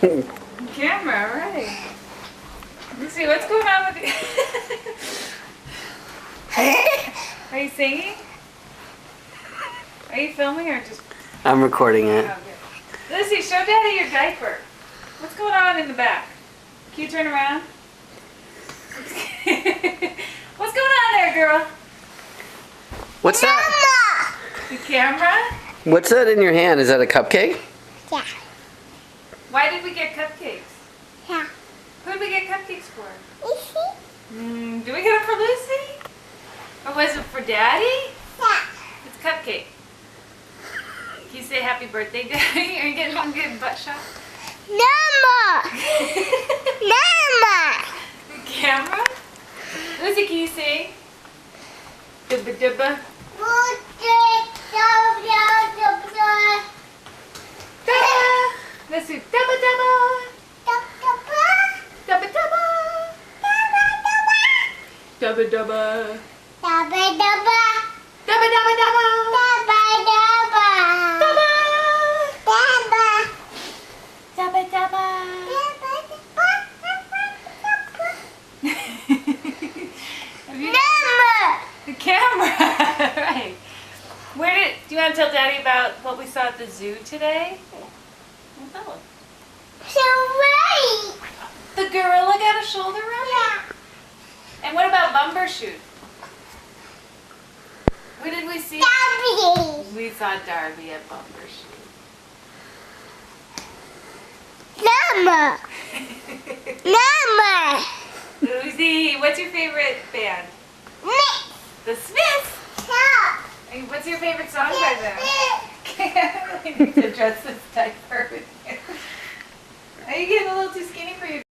Camera, right. Let's see, what's going on with you? Are you singing? Are you filming or just... I'm recording it. Oh, good. Lucy, show Daddy your diaper. What's going on in the back? Can you turn around? What's going on there, girl? What's that? The camera? What's that in your hand? Is that a cupcake? Yeah. Why did we get cupcakes? Yeah. Who did we get cupcakes for? Lucy? Did we get them for Lucy? Or was it for Daddy? Yeah. It's cupcake. Can you say happy birthday, Daddy? Are you getting one good butt shot? Mama! Mama! The camera? Lucy, can you sing? Dubba dubba. Da! Let's do dubba dubba. Dubba dubba. Dubba dubba. Dubba dubba dubba. Dubba dubba. Have you- The camera. Right. Do you want to tell Daddy about what we saw at the zoo today? Well, tell him. The gorilla got a shoulder rub? And what about Bumbershoot? What did we see? We saw Darby at Bumbershoot. Lucy, what's your favorite band? The Smiths. And what's your favorite song by them? I need to dress this tight.